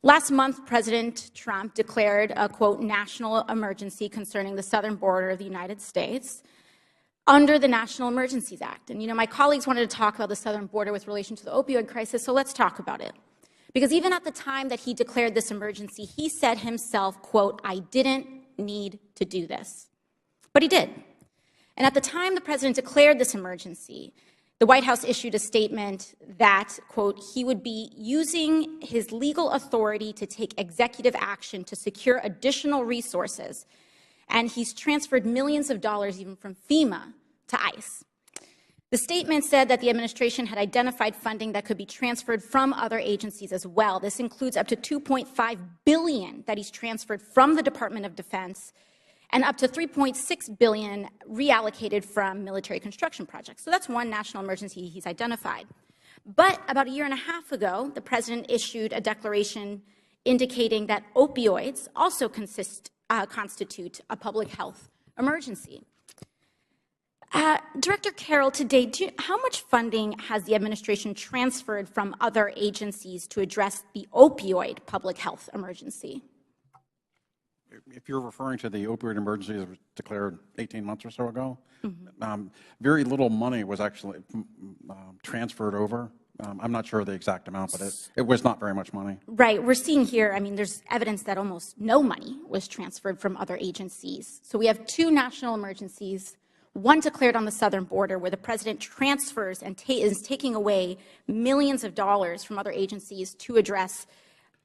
Last month, President Trump declared a, quote, national emergency concerning the southern border of the United States under the National Emergencies Act. And, my colleagues wanted to talk about the southern border with relation to the opioid crisis, so let's talk about it. Because even at the time that he declared this emergency, he said himself, quote, I didn't need to do this. But he did. And at the time the president declared this emergency, the White House issued a statement that, quote, he would be using his legal authority to take executive action to secure additional resources. And he's transferred millions of dollars even from FEMA to ICE. The statement said that the administration had identified funding that could be transferred from other agencies as well. This includes up to $2.5 billion that he's transferred from the Department of Defense and up to $3.6 billion reallocated from military construction projects. So that's one national emergency he's identified. But about a year and a half ago, the president issued a declaration indicating that opioids also constitute a public health emergency. Director Carroll, today, how much funding has the administration transferred from other agencies to address the opioid public health emergency? If you're referring to the opioid emergency that was declared 18 months or so ago, very little money was actually transferred over. I'm not sure of the exact amount, but it was not very much money. Right. We're seeing here, there's evidence that almost no money was transferred from other agencies. So we have two national emergencies, one declared on the southern border where the president transfers and is taking away millions of dollars from other agencies to address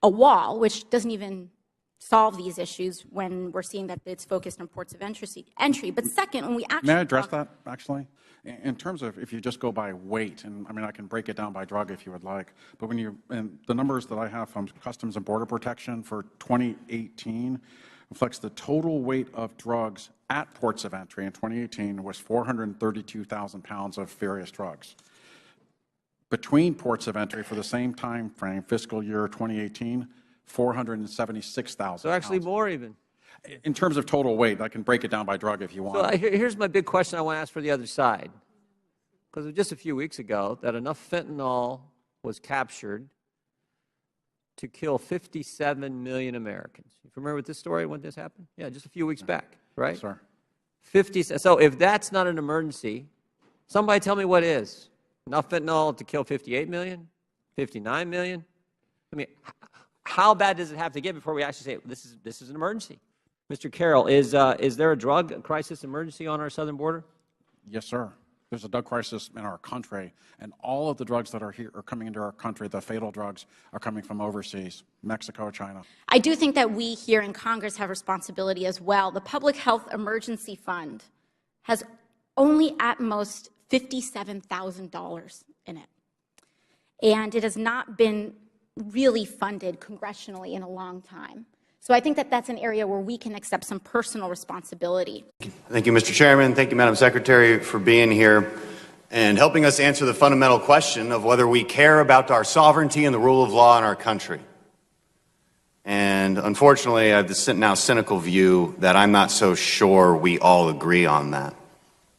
a wall, which doesn't even solve these issues when we're seeing that it's focused on ports of entry. But second, when we actually— May I address that, actually? In terms of if you just go by weight, and I can break it down by drug if you would like, but and the numbers that I have from Customs and Border Protection for 2018 reflects the total weight of drugs at ports of entry in 2018 was 432,000 pounds of various drugs. Between ports of entry for the same time frame, fiscal year 2018, 476,000. So actually more even. In terms of total weight, I can break it down by drug if you want. So here's my big question I want to ask for the other side. Because it was just a few weeks ago that enough fentanyl was captured to kill 57 million Americans. You remember this story when this happened? Yeah, just a few weeks back, right? Yes, sir. So if that's not an emergency, somebody tell me what is. Enough fentanyl to kill 58 million? 59 million? How bad does it have to get before we actually say this is an emergency? Mr. Carroll, is there a drug crisis emergency on our southern border? Yes, sir. There's a drug crisis in our country, and all of the drugs that are here are coming into our country. The fatal drugs are coming from overseas, Mexico, China. I do think that we here in Congress have responsibility as well. The Public Health Emergency Fund has only at most $57,000 in it, and it has not been really funded congressionally in a long time. So I think that that's an area where we can accept some personal responsibility. Thank you, Mr. Chairman. Thank you, Madam Secretary, for being here and helping us answer the fundamental question of whether we care about our sovereignty and the rule of law in our country. And unfortunately, I have this now cynical view that I'm not so sure we all agree on that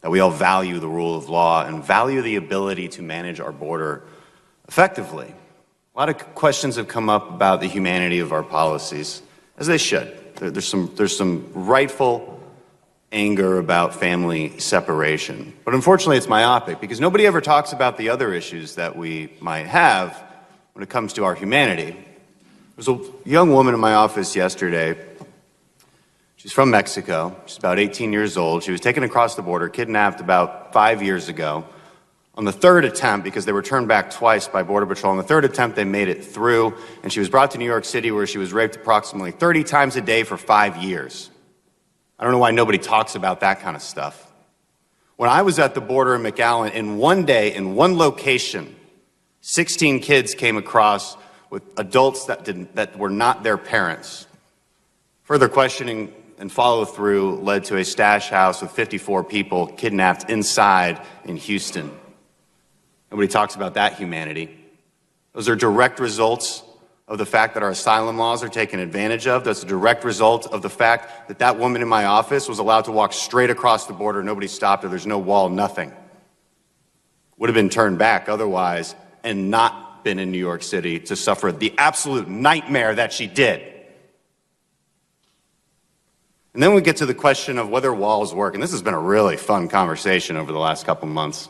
we all value the rule of law and value the ability to manage our border effectively. A lot of questions have come up about the humanity of our policies, as they should. There's some rightful anger about family separation. But unfortunately, it's myopic because nobody ever talks about the other issues that we might have when it comes to our humanity. There was a young woman in my office yesterday. She's from Mexico. She's about 18 years old. She was taken across the border, kidnapped about 5 years ago. On the third attempt, because they were turned back twice by Border Patrol, on the third attempt they made it through, and she was brought to New York City where she was raped approximately 30 times a day for 5 years. I don't know why nobody talks about that kind of stuff. When I was at the border in McAllen, in one day, in one location, 16 kids came across with adults that were not their parents. Further questioning and follow-through led to a stash house with 54 people kidnapped inside in Houston. Nobody talks about that humanity. Those are direct results of the fact that our asylum laws are taken advantage of. That's a direct result of the fact that that woman in my office was allowed to walk straight across the border. Nobody stopped her. There's no wall, nothing. Would have been turned back otherwise and not been in New York City to suffer the absolute nightmare that she did. And then we get to the question of whether walls work. And this has been a really fun conversation over the last couple months.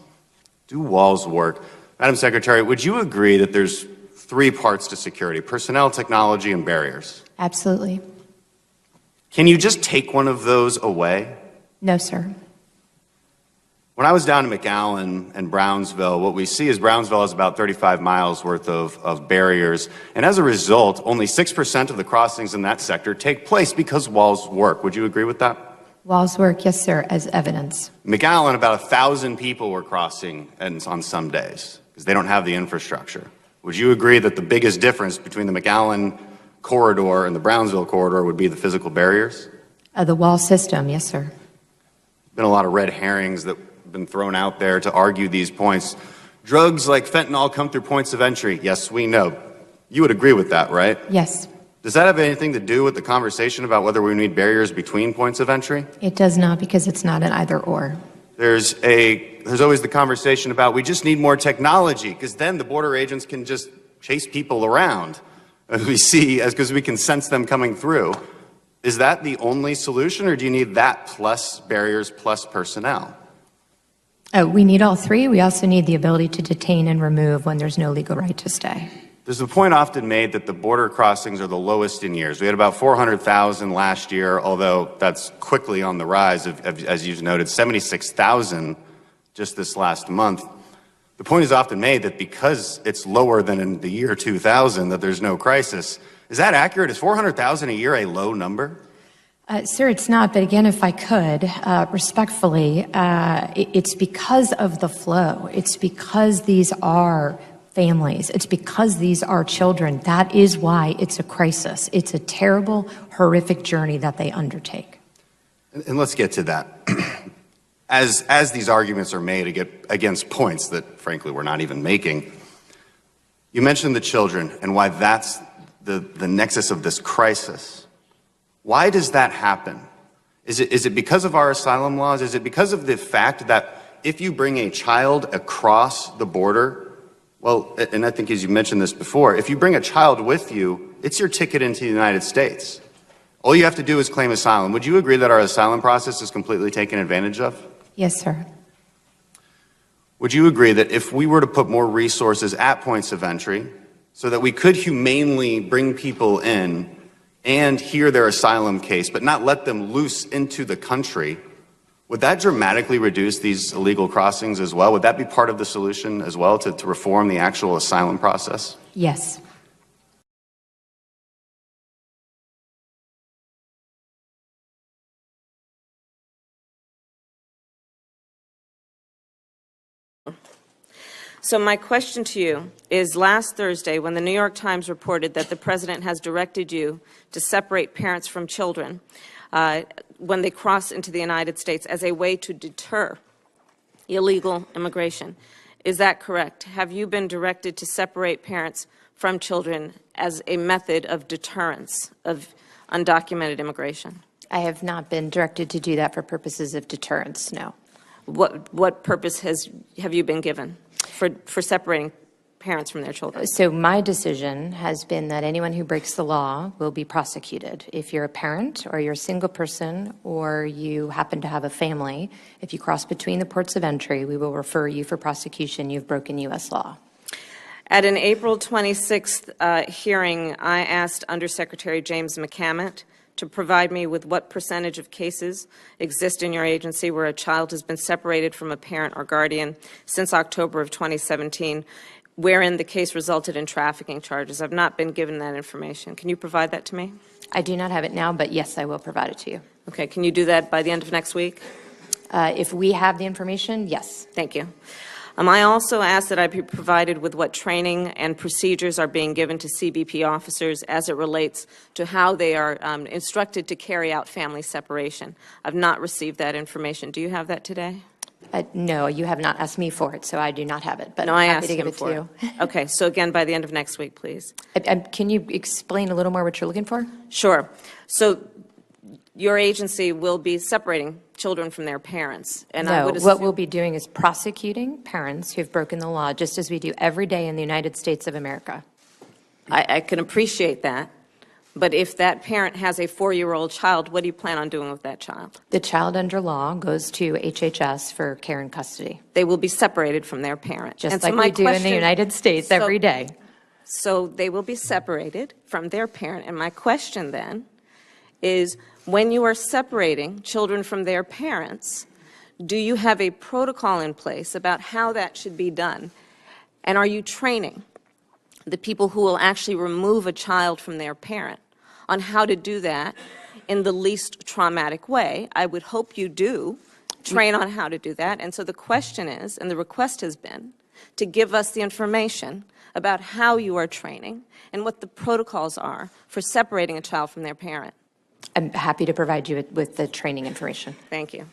Do walls work? Madam Secretary, would you agree that there's three parts to security: personnel, technology, and barriers? Absolutely. Can you just take one of those away? No, sir. When I was down in McAllen and Brownsville, what we see is Brownsville has about 35 miles worth of barriers. And as a result, only 6% of the crossings in that sector take place because walls work. Would you agree with that? Walls work, yes, sir, as evidence. McAllen, about 1,000 people were crossing on some days because they don't have the infrastructure. Would you agree that the biggest difference between the McAllen corridor and the Brownsville corridor would be the physical barriers? The wall system, yes, sir. Been a lot of red herrings that have been thrown out there to argue these points. Drugs like fentanyl come through points of entry. Yes, we know. You would agree with that, right? Yes. Does that have anything to do with the conversation about whether we need barriers between points of entry? It does not, because it's not an either or. There's always the conversation about we just need more technology because then the border agents can just chase people around as we see, because we can sense them coming through. Is that the only solution, or do you need that plus barriers plus personnel? We need all three. We also need the ability to detain and remove when there's no legal right to stay. There's a point often made that the border crossings are the lowest in years. We had about 400,000 last year, although that's quickly on the rise, as you've noted, 76,000 just this last month. The point is often made that because it's lower than in the year 2000, that there's no crisis. Is that accurate? Is 400,000 a year a low number? Sir, it's not, but again, if I could, respectfully, it's because of the flow. It's because these are families. It's because these are children. That is why it's a crisis. It's a terrible, horrific journey that they undertake. And let's get to that. As these arguments are made against points that, frankly, we're not even making, you mentioned the children and why that's the nexus of this crisis. Why does that happen? Is it because of our asylum laws? Is it because of the fact that if you bring a child across the border, well, and I think as you mentioned this before, if you bring a child with you, it's your ticket into the United States. All you have to do is claim asylum. Would you agree that our asylum process is completely taken advantage of? Yes, sir. Would you agree that if we were to put more resources at points of entry so that we could humanely bring people in and hear their asylum case, but not let them loose into the country, would that dramatically reduce these illegal crossings as well? Would that be part of the solution as well, to reform the actual asylum process? Yes. So my question to you is, last Thursday, when the New York Times reported that the President has directed you to separate parents from children when they cross into the United States as a way to deter illegal immigration, is that correct? Have you been directed to separate parents from children as a method of deterrence of undocumented immigration? I have not been directed to do that for purposes of deterrence, no. What purpose have you been given for separating parents from their children? So my decision has been that anyone who breaks the law will be prosecuted. If you're a parent or you're a single person or you happen to have a family, if you cross between the ports of entry, we will refer you for prosecution. You've broken U.S. law. At an April 26th hearing, I asked Undersecretary James McCammett to provide me with what percentage of cases exist in your agency where a child has been separated from a parent or guardian since October of 2017, wherein the case resulted in trafficking charges. I've not been given that information. Can you provide that to me? I do not have it now, but yes, I will provide it to you. Okay. Can you do that by the end of next week? If we have the information, yes. Thank you. I also asked that I be provided with what training and procedures are being given to CBP officers as it relates to how they are instructed to carry out family separation. I've not received that information. Do you have that today? No, you have not asked me for it, so I do not have it, but No, I'm I happy asked to give him it for to you. Okay, so again, by the end of next week, please. Can you explain a little more what you're looking for? Sure. So your agency will be separating children from their parents. And I No, would what assume, we'll be doing is prosecuting parents who've broken the law, just as we do every day in the United States of America. I can appreciate that. But if that parent has a 4-year-old child, what do you plan on doing with that child? The child under law goes to HHS for care and custody, They will be separated from their parent. just And so like my we do in the question- United States so- every day. So they will be separated from their parent. And my question then is, when you are separating children from their parents, do you have a protocol in place about how that should be done? And are you training the people who will actually remove a child from their parent on how to do that in the least traumatic way? I would hope you do train on how to do that. And so the question is, and the request has been, to give us the information about how you are training and what the protocols are for separating a child from their parent. I'm happy to provide you with the training information. Thank you.